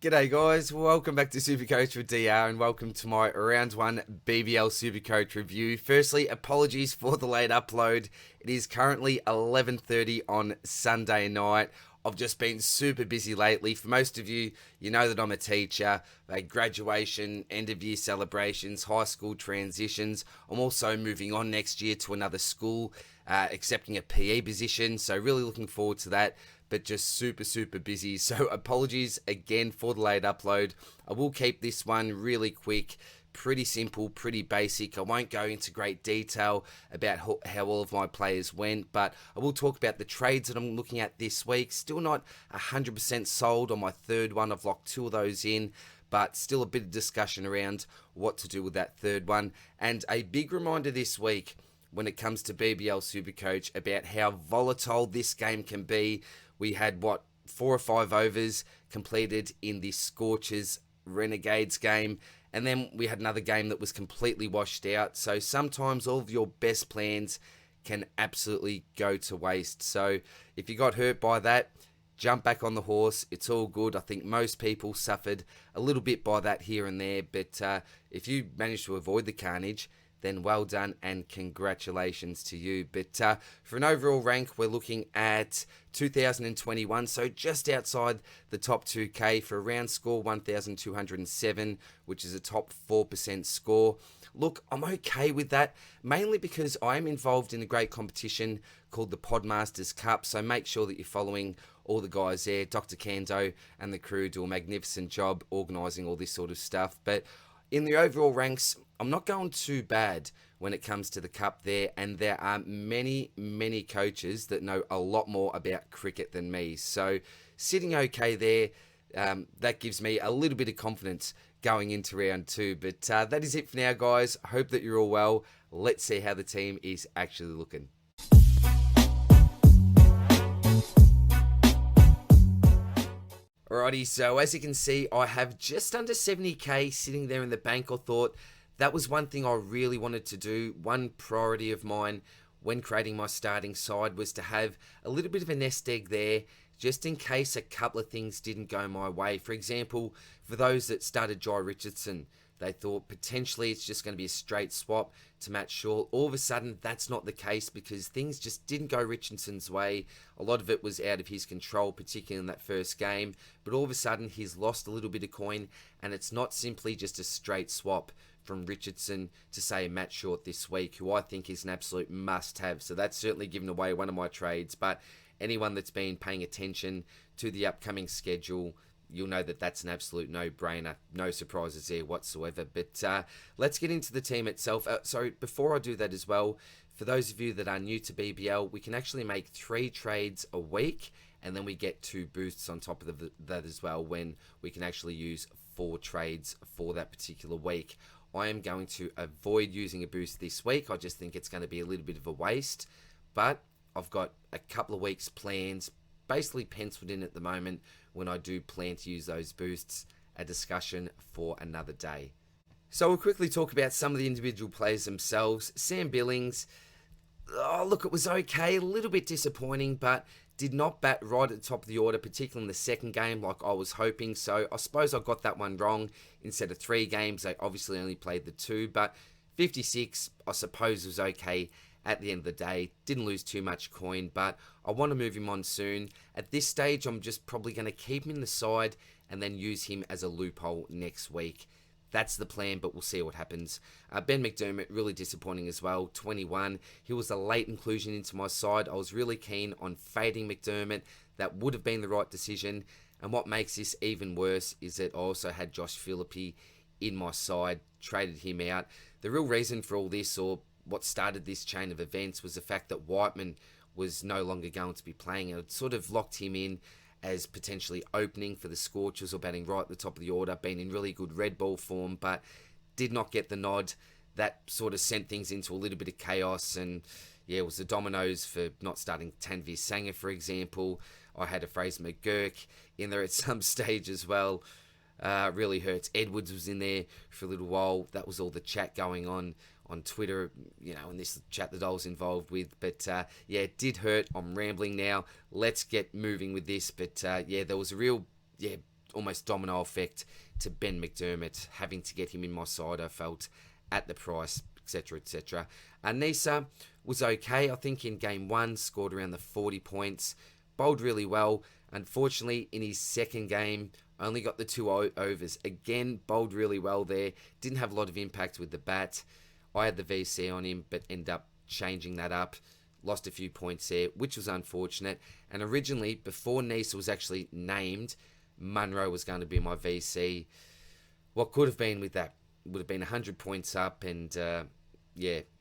G'day guys, welcome back to SuperCoach with DR and welcome to my round 1 BBL SuperCoach review. Firstly, apologies for the late upload. It is currently 11:30 on Sunday night. I've just been super busy lately. For most of you, you know that I'm a teacher. Graduation, end of year celebrations, high school transitions. I'm also moving on next year to another school, accepting a PE position. So really looking forward to that. But just super busy. So apologies again for the late upload. I will keep this one really quick, pretty simple, pretty basic. I won't go into great detail about how all of my players went, but I will talk about the trades that I'm looking at this week. Still not 100% sold on my third one. I've locked 2 of those in, but still a bit of discussion around what to do with that third one. And a big reminder this week when it comes to BBL SuperCoach about how volatile this game can be. We had, 4 or 5 overs completed in the Scorchers Renegades game, and then we had another game that was completely washed out. So sometimes all of your best plans can absolutely go to waste. So if you got hurt by that, jump back on the horse. It's all good. I think most people suffered a little bit by that here and there, but if you managed to avoid the carnage, then well done and congratulations to you. But for an overall rank, we're looking at 2021, so just outside the top 2K for a round score 1,207, which is a top 4% score. Look, I'm okay with that, mainly because I'm involved in a great competition called the Podmasters Cup, so make sure that you're following all the guys there. Dr. Kando and the crew do a magnificent job organising all this sort of stuff. But in the overall ranks, I'm not going too bad when it comes to the cup there, and there are many coaches that know a lot more about cricket than me. So sitting okay there, that gives me a little bit of confidence going into round 2. But that is it for now, guys. I hope that you're all well. Let's see how the team is actually looking. Alrighty, so as you can see, I have just under 70k sitting there in the bank. I thought that was one thing I really wanted to do. One priority of mine when creating my starting side was to have a little bit of a nest egg there, just in case a couple of things didn't go my way. For example, for those that started Jai Richardson, they thought potentially it's just going to be a straight swap to Matt Shaw. All of a sudden, that's not the case because things just didn't go Richardson's way. A lot of it was out of his control, particularly in that first game. But all of a sudden, he's lost a little bit of coin, and it's not simply just a straight swap from Richardson to, say, Matt Short this week, who I think is an absolute must-have. So that's certainly given away one of my trades. But anyone that's been paying attention to the upcoming schedule, you'll know that that's an absolute no-brainer. No surprises there whatsoever. But let's get into the team itself. So before I do that as well, for those of you that are new to BBL, we can actually make 3 trades a week, and then we get 2 boosts on top of that as well, when we can actually use 4 trades for that particular week. I am going to avoid using a boost this week. I just think it's going to be a little bit of a waste. But I've got a couple of weeks plans basically penciled in at the moment when I do plan to use those boosts. A discussion for another day. So we'll quickly talk about some of the individual players themselves. Sam Billings, look, it was okay, a little bit disappointing, but did not bat right at the top of the order, particularly in the second game like I was hoping. So I suppose I got that one wrong. Instead of 3 games, they obviously only played the 2, but 56, I suppose, was okay at the end of the day. Didn't lose too much coin, but I want to move him on soon. At this stage, I'm just probably going to keep him in the side and then use him as a loophole next week. That's the plan, but we'll see what happens. Ben McDermott, really disappointing as well. 21. He was a late inclusion into my side. I was really keen on fading McDermott. That would have been the right decision. And what makes this even worse is that I also had Josh Philippe in my side, traded him out. The real reason for all this, or what started this chain of events, was the fact that Whiteman was no longer going to be playing. It sort of locked him in as potentially opening for the Scorchers or batting right at the top of the order, been in really good red ball form, but did not get the nod. That sort of sent things into a little bit of chaos, and yeah, it was the dominoes for not starting Tanveer Sangha, for example. I had a Fraser McGurk in there at some stage as well. Really hurts. Edwards was in there for a little while. That was all the chat going on Twitter, and this chat that I was involved with. But yeah, it did hurt. I'm rambling now. Let's get moving with this. But yeah, there was a real almost domino effect to Ben McDermott, having to get him in my side, I felt, at the price, etc., etc. Nisa was okay. I think in game 1, scored around the 40 points, bowled really well. Unfortunately, in his second game, only got the 2 overs. Again, bowled really well there. Didn't have a lot of impact with the bat. I had the VC on him, but ended up changing that up. Lost a few points there, which was unfortunate. And originally, before Nisa was actually named, Munro was going to be my VC. What could have been with that would have been 100 points up and,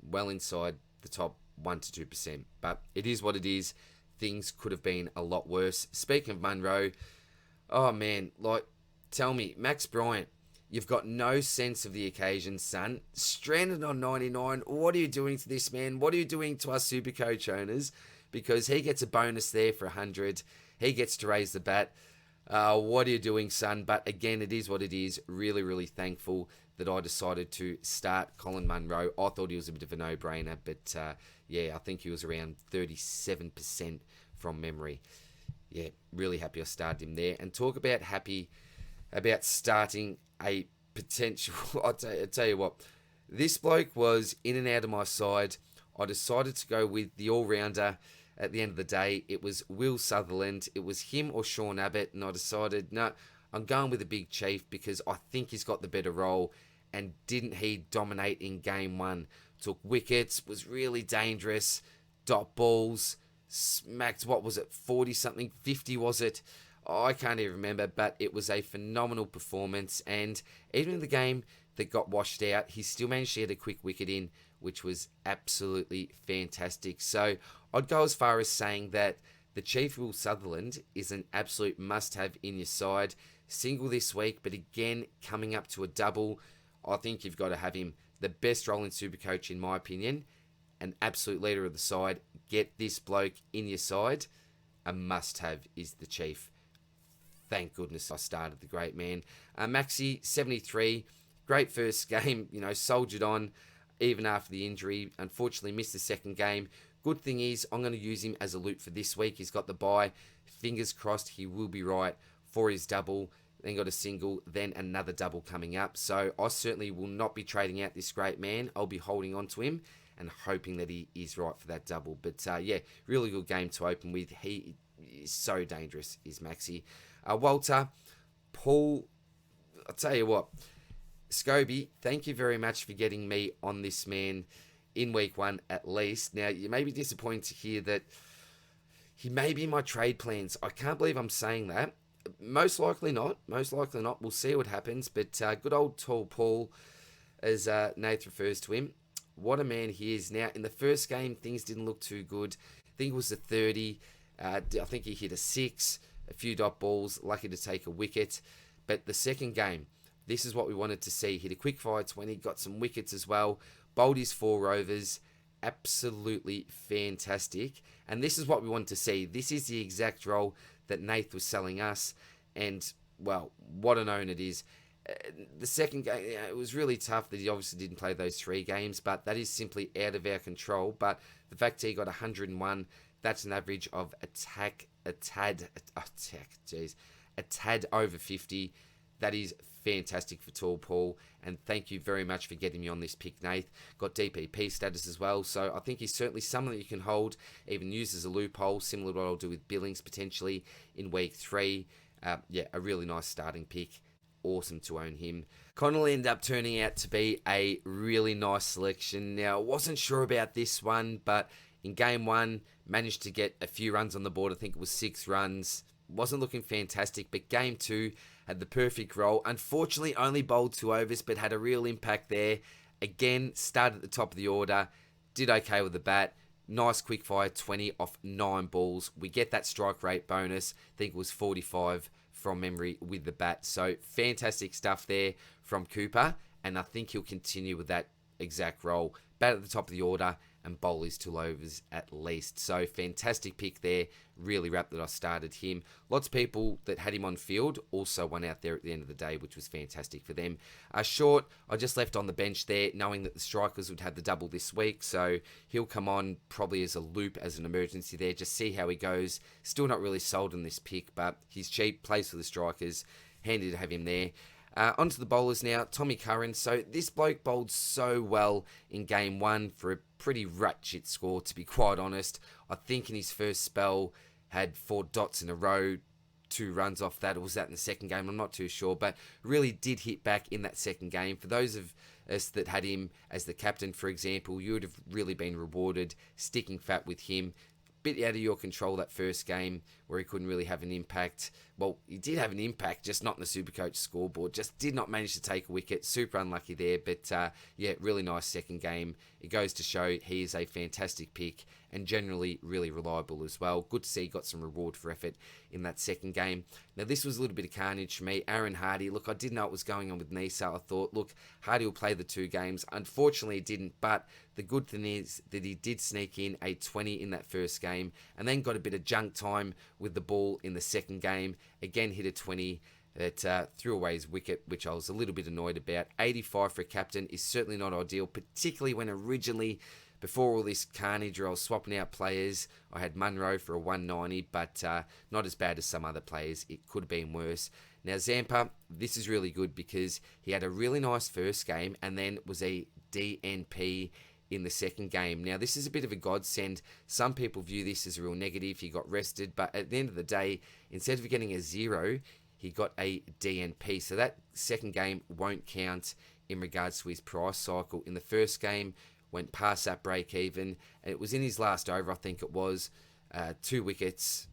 well inside the top 1 to 2%. But it is what it is. Things could have been a lot worse. Speaking of Munro, oh man, tell me, Max Bryant, you've got no sense of the occasion, son. Stranded on 99. What are you doing to this man? What are you doing to us SuperCoach owners? Because he gets a bonus there for 100. He gets to raise the bat. What are you doing, son? But again, it is what it is. Really, really thankful that I decided to start Colin Munro. I thought he was a bit of a no-brainer, but I think he was around 37% from memory. Yeah, really happy I started him there. And talk about happy about starting a potential... I'll tell you what, this bloke was in and out of my side. I decided to go with the all-rounder. At the end of the day, it was Will Sutherland. It was him or Sean Abbott, and I decided, no, I'm going with the Big Chief because I think he's got the better role. And didn't he dominate in game 1? Took wickets, was really dangerous, dot balls, smacked, 40-something, 50 was it? Oh, I can't even remember, but it was a phenomenal performance. And even in the game that got washed out, he still managed to get a quick wicket in, which was absolutely fantastic. So I'd go as far as saying that the Chief Will Sutherland is an absolute must-have in your side. Single this week, but again, coming up to a double, I think you've got to have him. The best role in SuperCoach, in my opinion. An absolute leader of the side. Get this bloke in your side. A must-have is the Chief. Thank goodness I started the great man. Maxi, 73. Great first game. Soldiered on even after the injury. Unfortunately, missed the second game. Good thing is, I'm going to use him as a loop for this week. He's got the bye. Fingers crossed he will be right for his double. Then got a single, then another double coming up. So I certainly will not be trading out this great man. I'll be holding on to him and hoping that he is right for that double. But really good game to open with. He is so dangerous, is Maxi. Walter, Paul, I'll tell you what. Scobie, thank you very much for getting me on this man in week 1 at least. Now, you may be disappointed to hear that he may be in my trade plans. I can't believe I'm saying that. Most likely not. We'll see what happens. But good old Tall Paul, as Nath refers to him. What a man he is. Now, in the first game, things didn't look too good. I think it was a 30. I think he hit a 6, a few dot balls, lucky to take a wicket. But the second game, this is what we wanted to see. Hit a quick fire 20, got some wickets as well. Bowled his 4 overs. Absolutely fantastic. And this is what we wanted to see. This is the exact role that Nath was selling us. And, well, what an own it is. The second game, it was really tough that he obviously didn't play those 3 games, but that is simply out of our control. But the fact he got 101, that's an average of a tad over 50. That is fantastic for Tall Paul, and thank you very much for getting me on this pick, Nath. Got DPP status as well, so I think he's certainly someone that you can hold, even use as a loophole, similar to what I'll do with Billings potentially in week 3. A really nice starting pick. Awesome to own him. Connolly ended up turning out to be a really nice selection. Now, I wasn't sure about this one, but in game 1, managed to get a few runs on the board. I think it was 6 runs. Wasn't looking fantastic, but game 2 had the perfect role. Unfortunately, only bowled 2 overs, but had a real impact there. Again, started at the top of the order. Did okay with the bat. Nice quick fire 20 off 9 balls. We get that strike rate bonus. I think it was 45 from memory with the bat. So fantastic stuff there from Cooper. And I think he'll continue with that exact role. Bat at the top of the order and bowl his 2 overs at least. So fantastic pick there. Really wrapped that I started him. Lots of people that had him on field also won out there at the end of the day, which was fantastic for them. Short, I just left on the bench there, knowing that the strikers would have the double this week. So he'll come on probably as a loop, as an emergency there. Just see how he goes. Still not really sold on this pick, but he's cheap, plays for the strikers. handy to have him there. Onto the bowlers now, Tommy Curran. So this bloke bowled so well in game one for a pretty ratchet score, to be quite honest. I think in his first spell had 4 dots in a row, 2 runs off that, or was that in the second game? I'm not too sure, but really did hit back in that second game. For those of us that had him as the captain, for example, you would have really been rewarded sticking fat with him. Bit out of your control that first game where he couldn't really have an impact. Well, he did have an impact, just not in the SuperCoach scoreboard. Just did not manage to take a wicket. Super unlucky there, but yeah, really nice second game. It goes to show he is a fantastic pick and generally really reliable as well. Good to see he got some reward for effort in that second game. Now, this was a little bit of carnage for me. Aaron Hardy, look, I didn't know what was going on with Nisa. I thought, look, Hardy will play the 2 games. Unfortunately, he didn't, but the good thing is that he did sneak in a 20 in that first game and then got a bit of junk time with the ball in the second game. Again, hit a 20 that threw away his wicket, which I was a little bit annoyed about. 85 for a captain is certainly not ideal, particularly when originally, before all this carnage where I was swapping out players, I had Munro for a 190, but not as bad as some other players. It could have been worse. Now, Zampa, this is really good because he had a really nice first game and then was a DNP in the second game. Now, this is a bit of a godsend. Some people view this as a real negative. He got rested, but at the end of the day, instead of getting a 0, he got a DNP. So that second game won't count in regards to his price cycle. In the first game, went past that break even, and it was in his last over, I think it was, 2 wickets,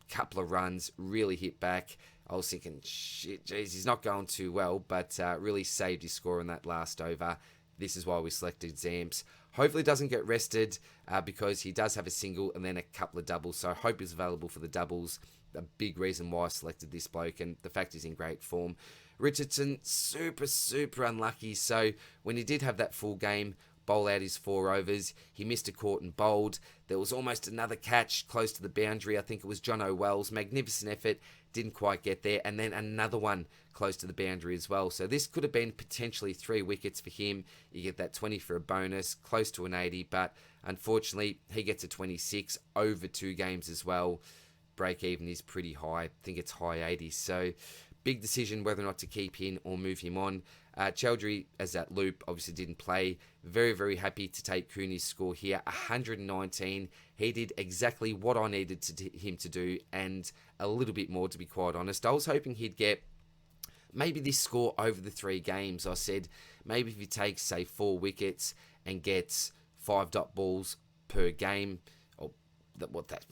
couple of runs, really hit back. I was thinking, shit, geez, he's not going too well, but really saved his score in that last over. This is why we selected Zamps. Hopefully doesn't get rested because he does have a single and then a couple of doubles, so I hope he's available for the doubles. A big reason why I selected this bloke, and the fact he's in great form. Richardson, super unlucky, so when he did have that full game, bowl out his 4 overs. He missed a caught and bowled. There was almost another catch close to the boundary. I think it was John O'Well's. Magnificent effort. Didn't quite get there. And then another one close to the boundary as well. So this could have been potentially 3 wickets for him. You get that 20 for a bonus, close to an 80. But unfortunately, he gets a 26 over 2 games as well. Break even is pretty high. I think it's high 80s. So big decision whether or not to keep him or move him on. Chowdhury, as that loop, obviously didn't play. Very happy to take Cooney's score here. 119. He did exactly what I needed him to do and a little bit more, to be quite honest. I was hoping he'd get maybe this score over the 3 games. I said maybe if he takes, say, 4 wickets and gets 5 dot balls per game, or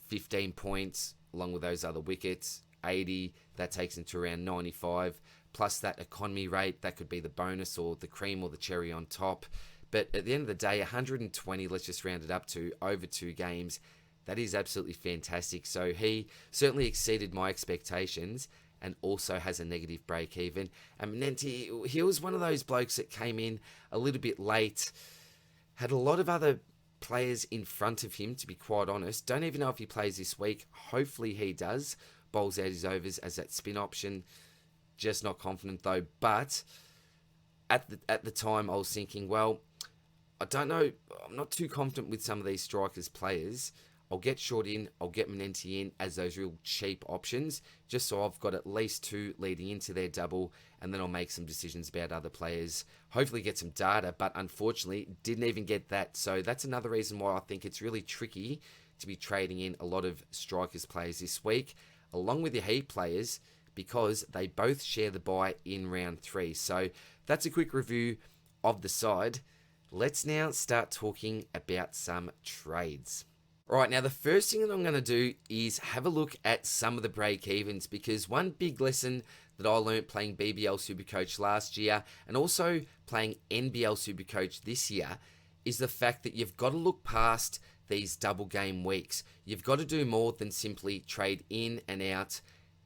15 points along with those other wickets, 80, that takes him to around 95. Plus that economy rate, that could be the bonus or the cream or the cherry on top. But at the end of the day, 120, let's just round it up to, over 2 games. That is absolutely fantastic. So he certainly exceeded my expectations and also has a negative break even. And Manenti, he was one of those blokes that came in a little bit late, had a lot of other players in front of him, to be quite honest. Don't even know if he plays this week. Hopefully he does. Bowls out his overs as that spin option. Just not confident though. But at the time I was thinking, well, I don't know. I'm not too confident with some of these strikers players. I'll get Short in, I'll get Manenti in as those real cheap options, just so I've got at least 2 leading into their double, and then I'll make some decisions about other players. Hopefully get some data, but unfortunately didn't even get that. So that's another reason why I think it's really tricky to be trading in a lot of strikers players this week, along with your heat players, because they both share the bye in round 3. So that's a quick review of the side. Let's now start talking about some trades. All right, now the first thing that I'm going to do is have a look at some of the break-evens, because one big lesson that I learnt playing BBL SuperCoach last year and also playing NBL SuperCoach this year is the fact that you've got to look past these double game weeks. You've got to do more than simply trade in and out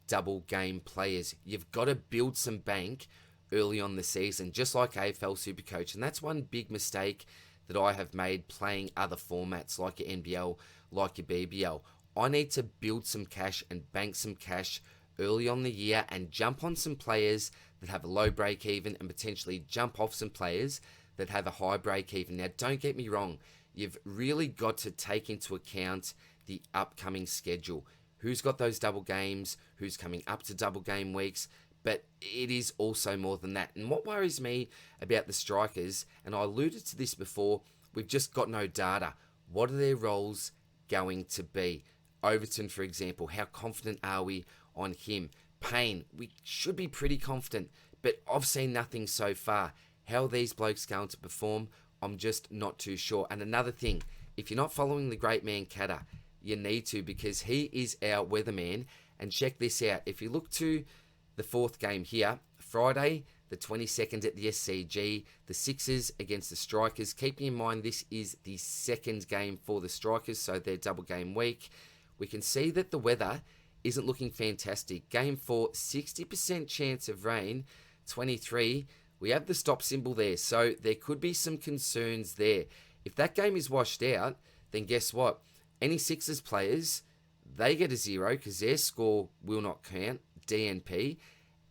double game players. You've got to build some bank early on the season, just like AFL SuperCoach. And that's one big mistake that I have made playing other formats like your NBL, like your BBL. I need to build some cash and bank some cash early on the year and jump on some players that have a low break even and potentially jump off some players that have a high break even. Now, don't get me wrong. You've really got to take into account the upcoming schedule. Who's got those double games? Who's coming up to double game weeks? but it is also more than that. And what worries me about the strikers, and I alluded to this before, we've just got no data. What are their roles going to be? Overton, for example, how confident are we on him? Payne, we should be pretty confident, but I've seen nothing so far. How are these blokes going to perform? I'm just not too sure. And another thing, if you're not following the great man Katter, you need to, because he is our weatherman. And check this out. If you look to the fourth game here, Friday, the 22nd at the SCG, the Sixers against the Strikers. Keeping in mind this is the second game for the Strikers, so they're double game week. We can see that the weather isn't looking fantastic. Game 4, 60% chance of rain. 23, we have the stop symbol there, so there could be some concerns there. If that game is washed out, then guess what? Any Sixers players, they get a 0 because their score will not count, DNP.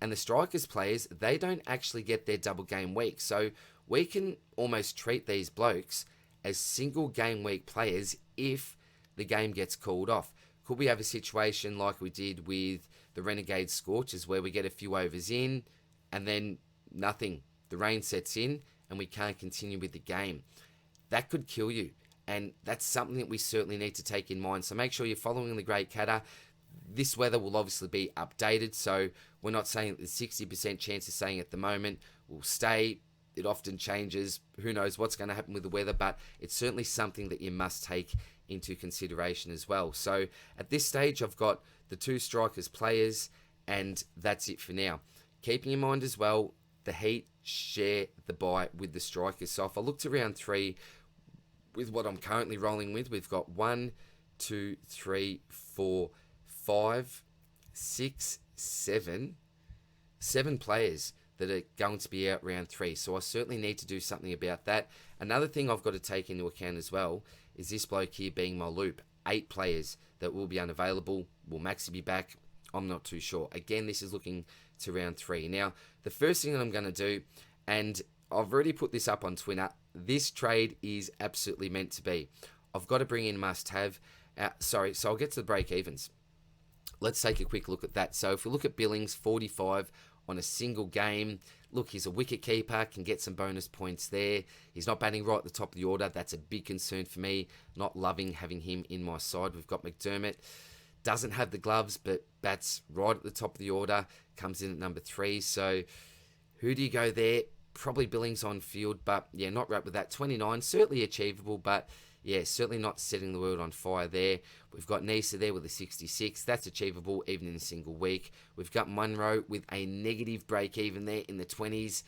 And the Strikers players, they don't actually get their double game week. So we can almost treat these blokes as single game week players if the game gets called off. Could we have a situation like we did with the Renegade Scorchers where we get a few overs in and then nothing? The rain sets in and we can't continue with the game. That could kill you. And that's something that we certainly need to take in mind. So make sure you're following the great Katter. This weather will obviously be updated, so we're not saying that the 60% chance of saying at the moment will stay. It often changes. Who knows what's going to happen with the weather, but it's certainly something that you must take into consideration as well. So at this stage, I've got the two Strikers players, and that's it for now. Keeping in mind as well, the Heat share the bye with the Strikers. So if I look to round 3 with what I'm currently rolling with, we've got 1, 2, 3, 4, 5, 6, 7 players that are going to be out round 3. So I certainly need to do something about that. Another thing I've got to take into account as well is this bloke here being my loop. 8 players that will be unavailable. Will Maxi be back? I'm not too sure. Again, this is looking to round 3. Now, the first thing that I'm going to do, and I've already put this up on Twitter, this trade is absolutely meant to be. I've got to bring in must-have. So I'll get to the break-evens. Let's take a quick look at that. So if we look at Billings, 45 on a single game. Look, he's a wicket keeper, can get some bonus points there. He's not batting right at the top of the order. That's a big concern for me. Not loving having him in my side. We've got McDermott. Doesn't have the gloves, but bats right at the top of the order. Comes in at number 3. So who do you go there? Probably Billings on field, but yeah, not right with that. 29, certainly achievable, but yeah, certainly not setting the world on fire there. We've got Nisa there with a 66. That's achievable even in a single week. We've got Munro with a negative break even there in the 20s.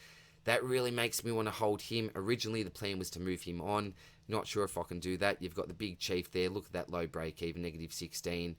That really makes me want to hold him. Originally, the plan was to move him on. Not sure if I can do that. You've got the big chief there. Look at that low break even, negative 16.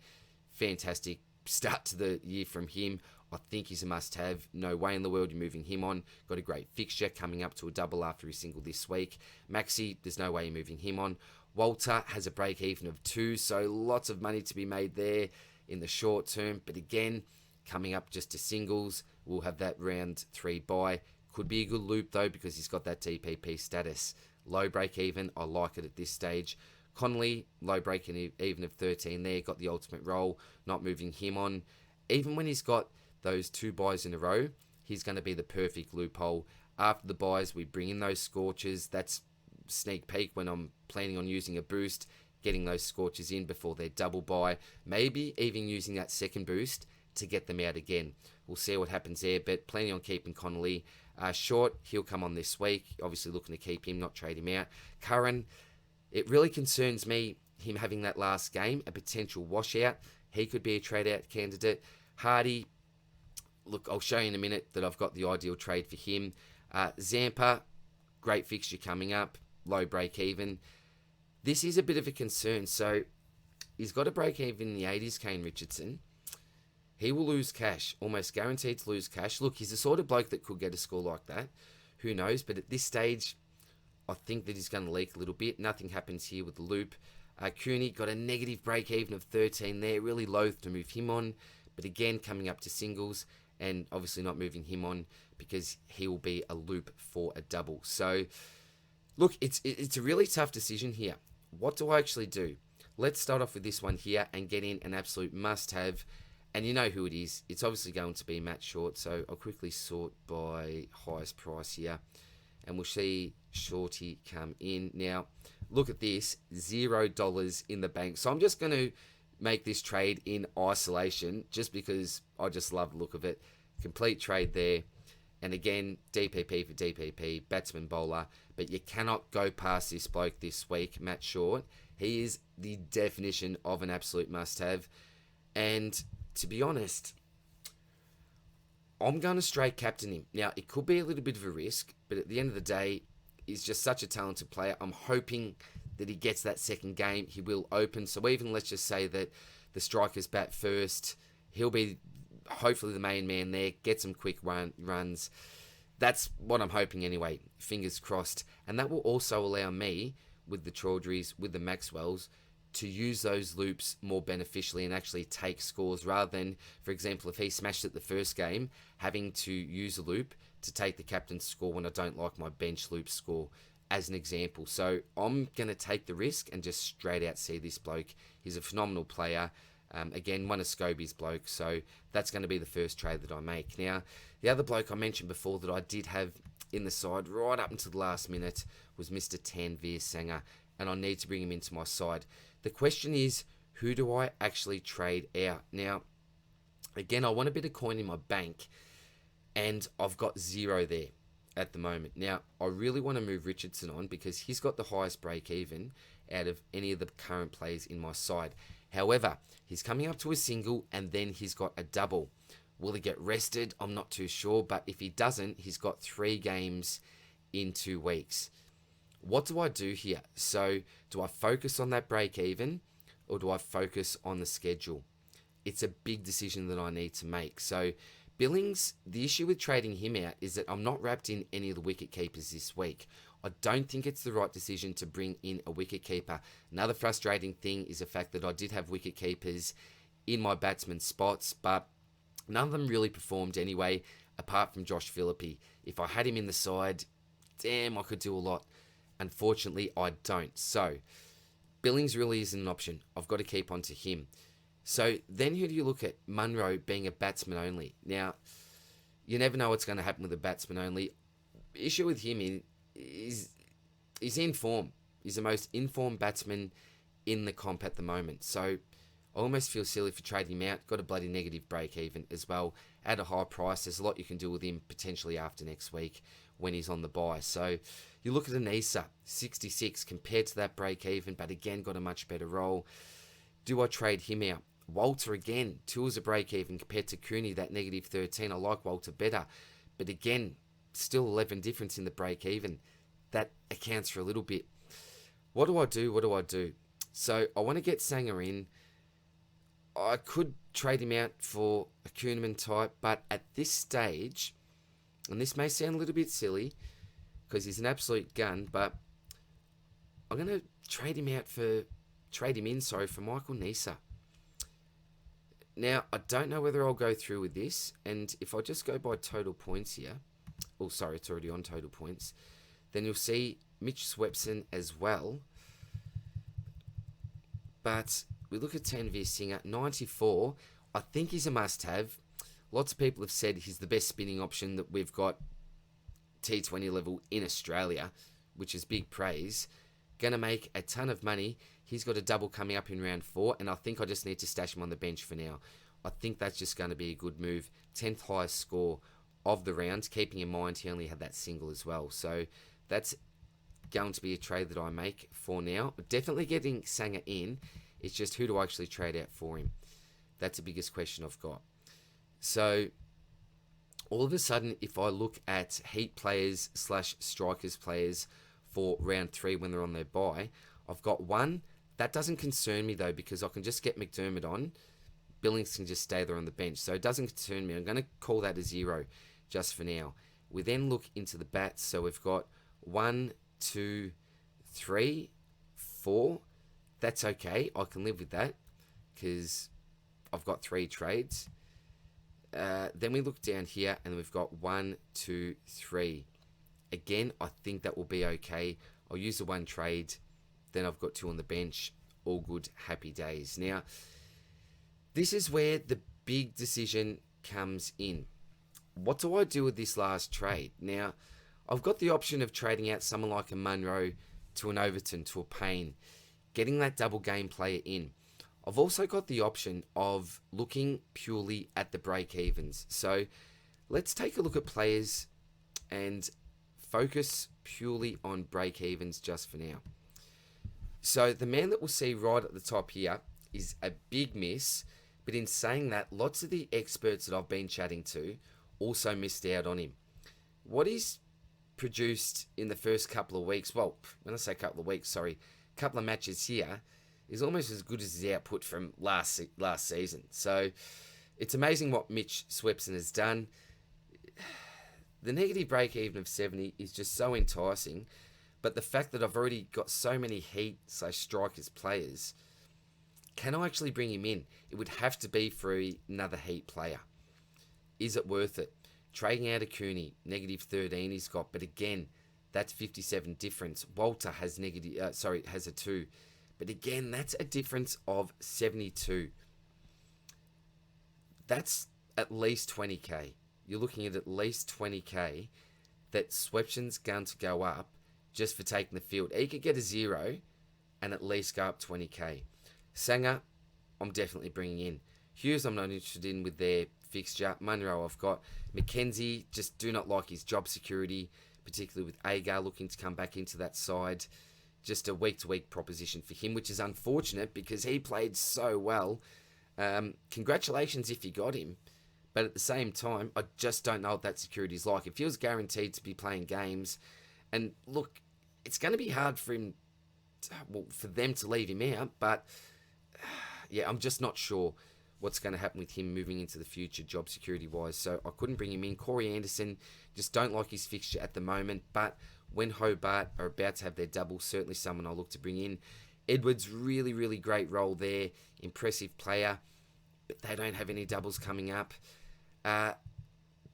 Fantastic start to the year from him. I think he's a must-have. No way in the world you're moving him on. Got a great fixture coming up to a double after his single this week. Maxi, there's no way you're moving him on. Walter has a break-even of 2, so lots of money to be made there in the short term. But again, coming up just to singles, we'll have that round 3 bye. Could be a good loop, though, because he's got that TPP status. Low break-even, I like it at this stage. Connolly, low break-even of 13 there. Got the ultimate role, not moving him on. Even when he's got those 2 buys in a row, he's going to be the perfect loophole. After the buys, we bring in those Scorchers. That's sneak peek when I'm planning on using a boost, getting those Scorchers in before their double buy. Maybe even using that second boost to get them out again. We'll see what happens there, but planning on keeping Connolly. Short, he'll come on this week. Obviously looking to keep him, not trade him out. Curran, it really concerns me, him having that last game, a potential washout. He could be a trade-out candidate. Hardy, look, I'll show you in a minute that I've got the ideal trade for him. Zampa, great fixture coming up, low break-even. This is a bit of a concern. So he's got a break-even in the 80s, Kane Richardson. He will lose cash, almost guaranteed to lose cash. Look, he's the sort of bloke that could get a score like that. Who knows? But at this stage, I think that he's going to leak a little bit. Nothing happens here with the loop. Cooney got a negative break-even of 13 there. Really loath to move him on. But again, coming up to singles and obviously not moving him on because he will be a loop for a double. So, look, it's a really tough decision here. What do I actually do? Let's start off with this one here and get in an absolute must-have. And you know who it is. It's obviously going to be Matt Short. So I'll quickly sort by highest price here. And we'll see Shorty come in. Now, look at this. $0 in the bank. So I'm just going to make this trade in isolation just because I just love the look of it. Complete trade there. And again, DPP for DPP, batsman bowler. But you cannot go past this bloke this week, Matt Short. He is the definition of an absolute must-have. And to be honest, I'm going to straight captain him. Now, it could be a little bit of a risk, but at the end of the day, he's just such a talented player. I'm hoping that he gets that second game. He will open. So even let's just say that the strikers bat first, he'll be hopefully the main man there, get some quick runs. That's what I'm hoping anyway. Fingers crossed. And that will also allow me, with the Chaudhrys, with the Maxwells, to use those loops more beneficially and actually take scores rather than, for example, if he smashed it the first game, having to use a loop to take the captain's score when I don't like my bench loop score, as an example. So I'm going to take the risk and just straight out see this bloke. He's a phenomenal player. Again, one of Scobie's blokes, so that's going to be the first trade that I make. Now, the other bloke I mentioned before that I did have in the side right up until the last minute was Mr. Tanveer Sangha, and I need to bring him into my side. The question is, who do I actually trade out? Now, again, I want a bit of coin in my bank, and I've got zero there at the moment. Now, I really want to move Richardson on because he's got the highest break even out of any of the current players in my side. However, he's coming up to a single and then he's got a double. Will he get rested? I'm not too sure, but if he doesn't, he's got 3 games in 2 weeks. What do I do here? So, do I focus on that break even or do I focus on the schedule? It's a big decision that I need to make. So, Billings, the issue with trading him out is that I'm not wrapped in any of the wicket keepers this week. I don't think it's the right decision to bring in a wicket keeper. Another frustrating thing is the fact that I did have wicket keepers in my batsman spots, but none of them really performed anyway, apart from Josh Philippe. If I had him in the side, damn, I could do a lot. Unfortunately, I don't. So, Billings really isn't an option. I've got to keep on to him. So, then who do you look at? Munro being a batsman only. Now, you never know what's going to happen with a batsman only. Issue with him is he's in form. He's the most informed batsman in the comp at the moment. So, I almost feel silly for trading him out. Got a bloody negative break even as well. At a high price, there's a lot you can do with him potentially after next week when he's on the buy. So, you look at Anisa, 66 compared to that break even, but again, got a much better role. Do I trade him out? Walter again, 2 as a break even compared to Cooney, that negative 13. I like Walter better. But again, still 11 difference in the break even. That accounts for a little bit. What do I do? So I want to get Sangha in. I could trade him out for a Kuhneman type, but at this stage, and this may sound a little bit silly because he's an absolute gun, but I'm going to trade him in for Michael Neser. Now, I don't know whether I'll go through with this, and if I just go by total points here, oh, sorry, it's already on total points, then you'll see Mitch Swepson as well. But we look at Tanveer Sangha, 94. I think he's a must-have. Lots of people have said he's the best spinning option that we've got T20 level in Australia, which is big praise. Going to make a ton of money. He's got a double coming up in round 4, and I think I just need to stash him on the bench for now. I think that's just going to be a good move. 10th highest score of the round, keeping in mind he only had that single as well. So that's going to be a trade that I make for now. Definitely getting Sangha in. It's just who do I actually trade out for him? That's the biggest question I've got. So all of a sudden, if I look at heat players / strikers players for round 3 when they're on their bye, I've got one. That doesn't concern me though, because I can just get McDermott on. Billings can just stay there on the bench. So it doesn't concern me. I'm going to call that a 0 just for now. We then look into the bats. So we've got 1, 2, 3, 4. That's okay. I can live with that because I've got 3 trades. Then we look down here and we've got 1, 2, 3. Again, I think that will be okay. I'll use the 1 trade. Then I've got 2 on the bench. All good, happy days. Now, this is where the big decision comes in. What do I do with this last trade? Now, I've got the option of trading out someone like a Munro to an Overton to a Payne, getting that double game player in. I've also got the option of looking purely at the break-evens. So let's take a look at players and focus purely on break-evens just for now. So the man that we'll see right at the top here is a big miss, but in saying that, lots of the experts that I've been chatting to also missed out on him. What he's produced in the first couple of weeks, well, when I say couple of weeks, couple of matches here, is almost as good as his output from last season. So it's amazing what Mitch Swepson has done. The negative break-even of 70 is just so enticing, but the fact that I've already got so many Heat/Strikers players, can I actually bring him in? It would have to be for another Heat player. Is it worth it? Trading out a Cooney, negative 13 he's got, but again, that's 57 difference. Walter has has a 2. But again, that's a difference of 72. That's at least 20k. You're looking at least 20k that Swepson's going to go up just for taking the field. He could get a 0 and at least go up 20k. Sanger, I'm definitely bringing in. Hughes, I'm not interested in with their fixture. Munro, I've got. McKenzie, just do not like his job security, particularly with Agar looking to come back into that side. Just a week-to-week proposition for him, which is unfortunate because he played so well. Congratulations if you got him. But at the same time, I just don't know what that security is like. It feels guaranteed to be playing games. And look, it's going to be hard for him, for them to leave him out. But yeah, I'm just not sure what's going to happen with him moving into the future, job security-wise. So I couldn't bring him in. Corey Anderson, just don't like his fixture at the moment. But when Hobart are about to have their double, certainly someone I'll look to bring in. Edwards, really, really great role there. Impressive player. But they don't have any doubles coming up.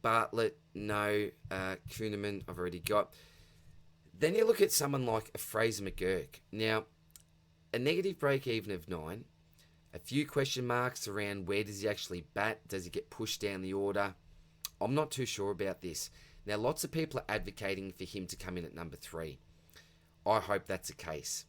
Bartlett, no. Kuhneman, I've already got. Then you look at someone like a Fraser McGurk. Now, a negative break-even of 9. A few question marks around where does he actually bat? Does he get pushed down the order? I'm not too sure about this. Now, lots of people are advocating for him to come in at number 3. I hope that's the case.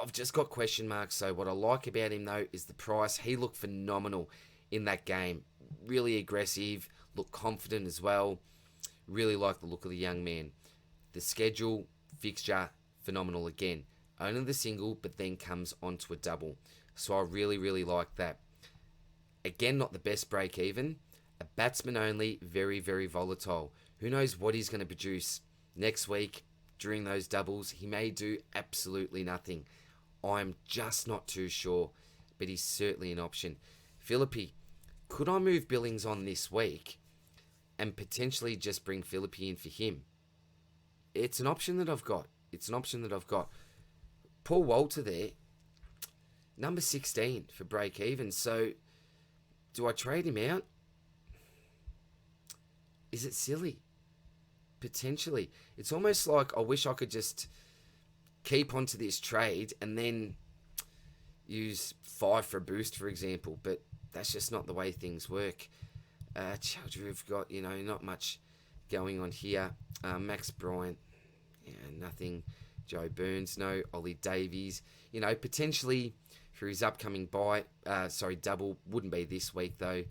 I've just got question marks, so what I like about him, though, is the price. He looked phenomenal in that game. Really aggressive, looked confident as well. Really like the look of the young man. The schedule, fixture, phenomenal again. Only the single, but then comes onto a double. So I really, really like that. Again, not the best break even. A batsman only, very, very volatile. Who knows what he's going to produce next week during those doubles. He may do absolutely nothing. I'm just not too sure, but he's certainly an option. Philippi, could I move Billings on this week and potentially just bring Philippi in for him? It's an option that I've got. Paul Walter there, number 16 for break even. So do I trade him out? Is it silly? Potentially. It's almost like I wish I could just keep onto this trade and then use 5 for a boost, for example. But that's just not the way things work. Chowdhury, we've got, not much going on here. Max Bryant, nothing. Joe Burns, no. Ollie Davies, potentially for his upcoming double. Wouldn't be this week, though.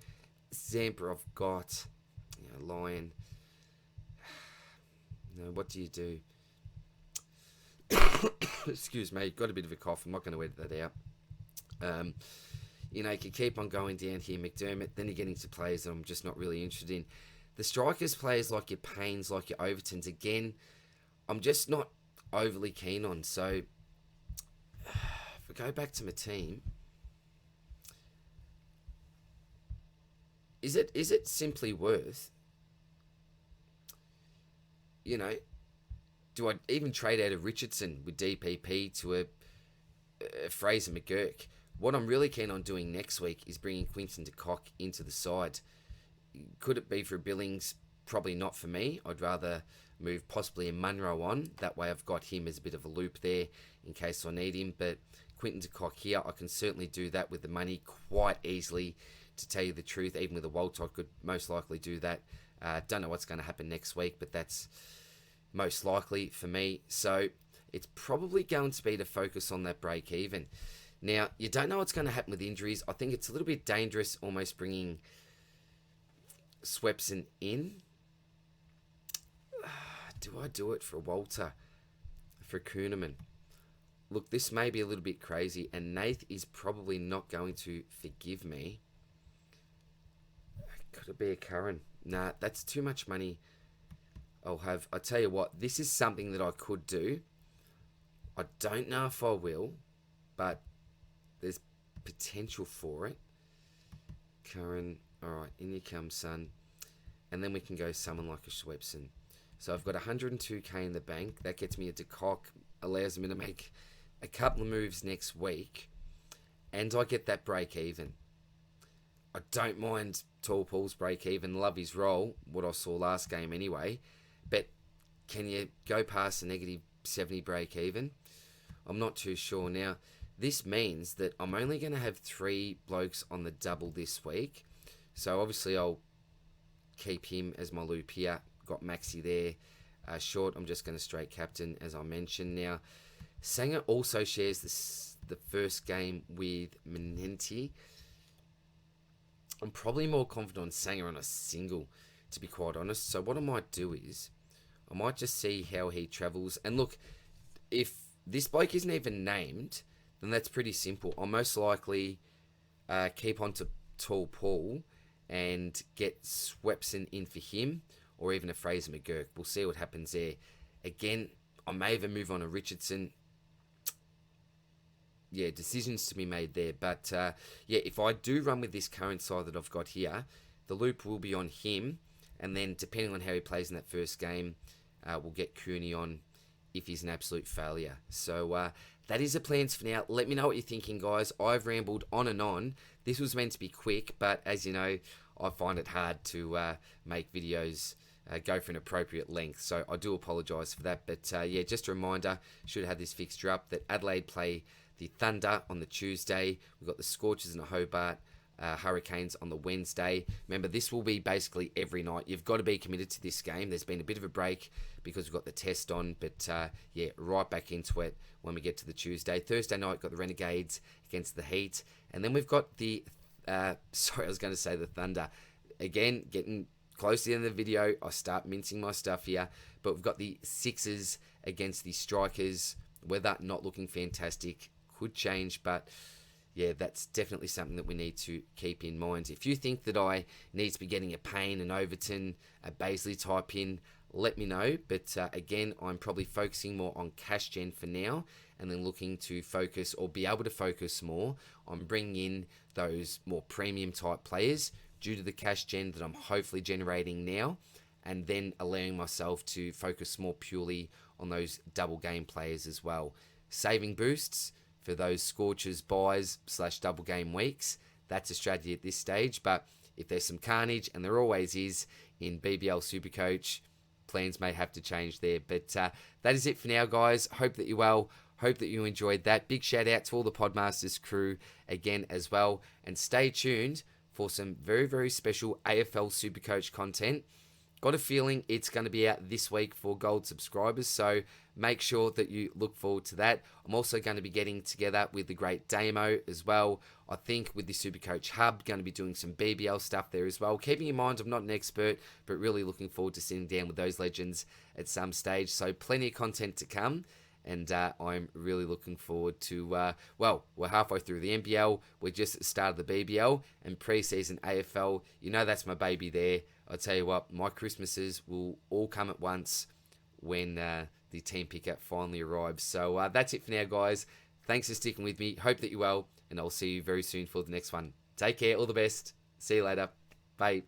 Zampa, I've got. Lion. No, what do you do? Excuse me, got a bit of a cough. I'm not going to edit that out. You can keep on going down here. McDermott, then you get into players that I'm just not really interested in. The strikers, players like your Paynes, like your Overtons, again, I'm just not overly keen on. So, if I go back to my team, is it simply worth, do I even trade out of Richardson with DPP to a Fraser McGurk? What I'm really keen on doing next week is bringing Quinton de Kock into the side. Could it be for Billings? Probably not for me. I'd rather move possibly a Munro on. That way I've got him as a bit of a loop there in case I need him. But Quinton de Kock here. I can certainly do that with the money quite easily, to tell you the truth. Even with a Walt, I could most likely do that. Don't know what's going to happen next week, but that's most likely for me. So it's probably going to be to focus on that break even. Now, you don't know what's going to happen with injuries. I think it's a little bit dangerous almost bringing Swepson in. Do I do it for Walter? For Kuhneman? Look, this may be a little bit crazy, and Nath is probably not going to forgive me. Could it be a Curran? Nah, that's too much money. I'll tell you what, this is something that I could do. I don't know if I will, but there's potential for it. Curran, alright, in you come, son. And then we can go someone like a Swepson. So I've got 102k in the bank. That gets me a de Kock, allows me to make a couple of moves next week, and I get that break even. I don't mind Tall Paul's break even, love his role, what I saw last game anyway, but can you go past a negative 70 break even? I'm not too sure. Now, this means that I'm only going to have 3 blokes on the double this week, so obviously I'll keep him as my loop here. Got Maxi there. Short, I'm just going to straight captain, as I mentioned. Now, Sanger also shares the first game with Menenti. I'm probably more confident on Sanger on a single, to be quite honest. So what I might do is, I might just see how he travels. And look, if this bloke isn't even named, then that's pretty simple. I'll most likely keep on to Tall Paul and get Swepson in for him, or even a Fraser McGurk. We'll see what happens there. Again, I may even move on to Richardson. Yeah, decisions to be made there. But yeah, if I do run with this current side that I've got here, the loop will be on him. And then depending on how he plays in that first game, we'll get Cooney on if he's an absolute failure. So that is the plans for now. Let me know what you're thinking, guys. I've rambled on and on. This was meant to be quick, but as you know, I find it hard to make videos go for an appropriate length. So I do apologise for that. But yeah, just a reminder, should have this fixture up, that Adelaide play the Thunder on the Tuesday. We've got the Scorchers and the Hobart Hurricanes on the Wednesday. Remember, this will be basically every night. You've got to be committed to this game. There's been a bit of a break because we've got the test on, but yeah, right back into it when we get to the Tuesday. Thursday night, got the Renegades against the Heat, and then we've got the sorry, I was going to say the Thunder. Again, getting close to the end of the video, I start mincing my stuff here, but we've got the Sixers against the Strikers. Weather not looking fantastic, could change, but yeah, that's definitely something that we need to keep in mind. If you think that I need to be getting a Payne, an Overton, a Baisley type in, let me know. But again, I'm probably focusing more on cash gen for now, and then looking to focus, or be able to focus more on bringing in those more premium type players due to the cash gen that I'm hopefully generating now, and then allowing myself to focus more purely on those double game players as well. Saving boosts for those Scorchers buys / double game weeks. That's a strategy at this stage, but if there's some carnage, and there always is in BBL SuperCoach, plans may have to change there. But that is it for now, guys. Hope that you're well. Hope that you enjoyed that. Big shout out to all the Podmasters crew again as well. And stay tuned for some very, very special AFL SuperCoach content. Got a feeling it's going to be out this week for gold subscribers, so make sure that you look forward to that. I'm also going to be getting together with the great Damo as well. I think with the SuperCoach Hub, going to be doing some BBL stuff there as well. Keeping in mind, I'm not an expert, but really looking forward to sitting down with those legends at some stage. So plenty of content to come, and I'm really looking forward to, well, we're halfway through the NBL. We're just at the start of the BBL, and pre-season AFL. You know that's my baby there. I'll tell you what, my Christmases will all come at once when the team pickup finally arrives. So that's it for now, guys. Thanks for sticking with me. Hope that you're well, and I'll see you very soon for the next one. Take care. All the best. See you later. Bye.